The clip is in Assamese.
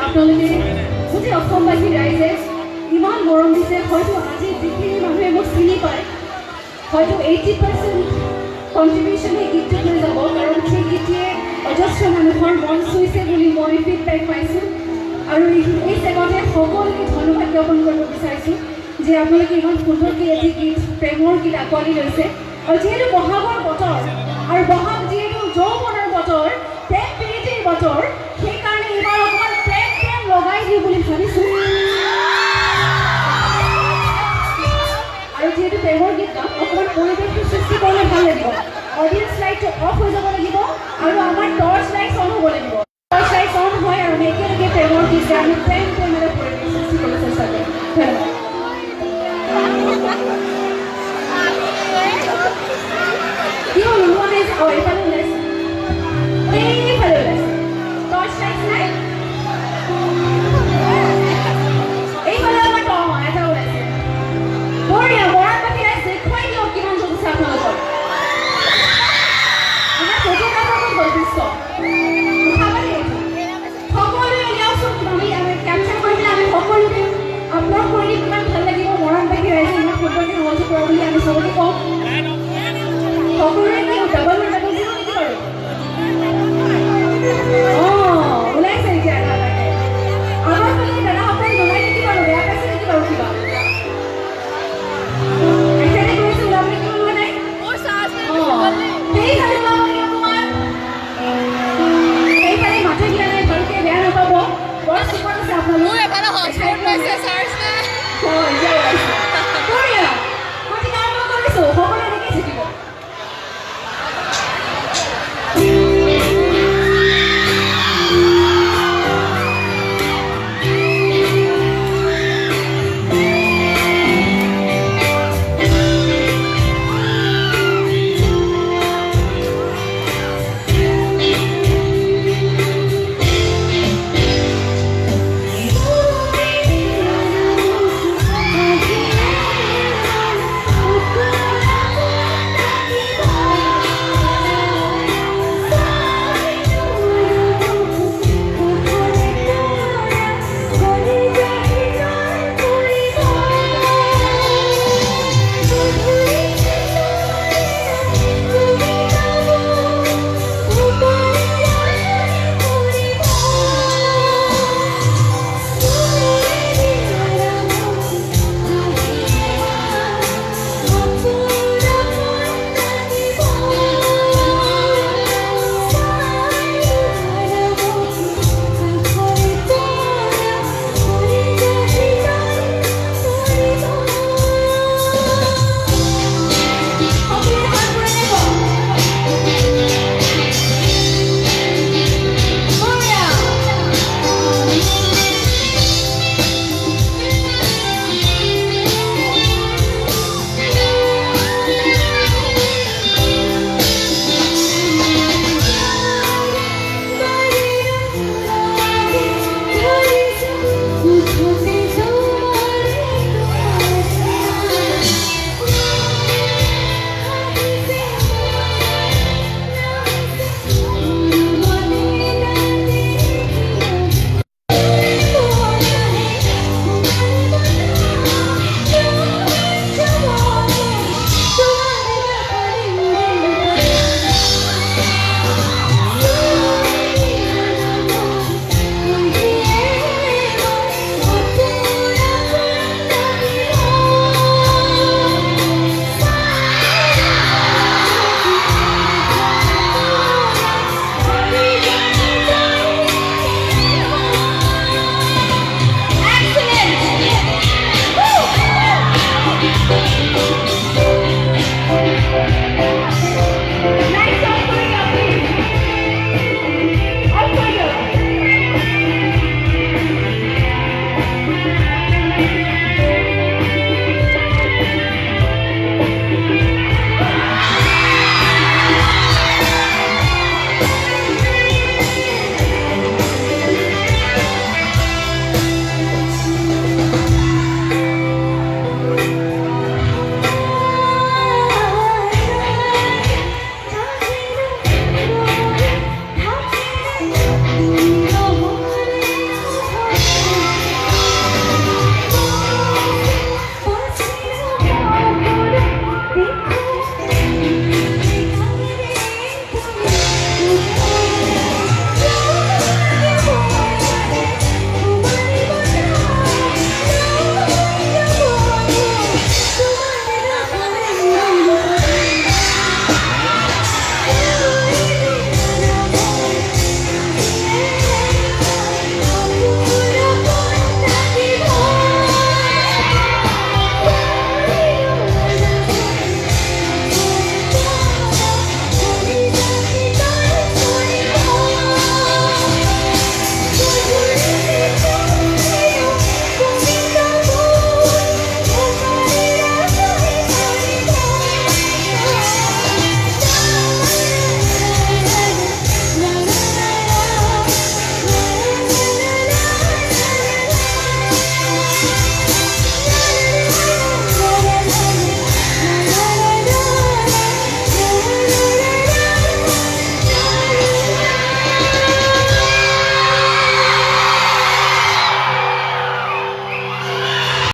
আপোনালোকে গোটেই অসমবাসী ৰাইজে ইমান মৰম দিছে হয়তো আজি যিখিনি মানুহে মোক চিনি পায় হয়তো 80% কণ্ট্ৰিবিউশ্যন এই গীতটোত লৈ যাব কাৰণ সেই গীতটিয়ে অজস্ৰ মানুহৰ মন চুইছে বুলি মই ফিডবেক পাইছোঁ আৰু এই জেগাতে সকলোকে ধন্যবাদ জ্ঞাপন কৰিব বিচাৰিছোঁ যে আপোনালোকে ইমান সুন্দৰকৈ এটি গীত প্ৰেমৰ গীত আঁকোৱালি লৈছে আৰু যিহেতু বহাগৰ বতৰ আৰু বহাগ যিহেতু যৌৱনৰ বতৰ প্ৰেম প্ৰীতিৰ বতৰ সেইকাৰণে এইবাৰ অকণমান প্ৰেম লগাই দিওঁ বুলি ভাবিছোঁ আৰু যিহেতু প্ৰেমৰ গীত গাম অকণমান পৰিৱেশটো সৃষ্টি কৰিলে ভাল লাগিব অডিয়েঞ্চ লাইটটো অফ হৈ যাব লাগিব আৰু আমাৰ টৰ্চ লাইট অন হ'ব লাগিব টৰ্চ লাইট অন হয় আৰু আমি একেলগে প্ৰেমৰ গীত গাই আমি প্ৰেমেৰে পৰিৱেশ সৃষ্টি কৰিবলৈ চেষ্টা কৰিম ধন্যবাদ কি হ'ল ওলোৱা নাই এইফালে ওলাইছে এইফালে ওলাইছে টৰ্চ লাইট নাই এইফালে আমাৰ এটা ওলাইছে বঢ়িয়া মৰাণ বাকী ৰাইজ দেখুৱাই দিয়ক কিমান জলদিছে আপোনালোকক আমাৰ ফটোগ্ৰাফাৰক গল্পিষ্ট সকলোৱে উলিয়াওচোন আমি কেপচাৰ কৰি পেলাই আমি সকলোকে আপলোড কৰি দিম কিমান ভাল লাগিব মৰাণ বাকী ৰাইজে ইমান সুন্দৰকৈ সহযোগ কৰা বুলি আমি চবকে কওঁ সকলোৱে ডাবল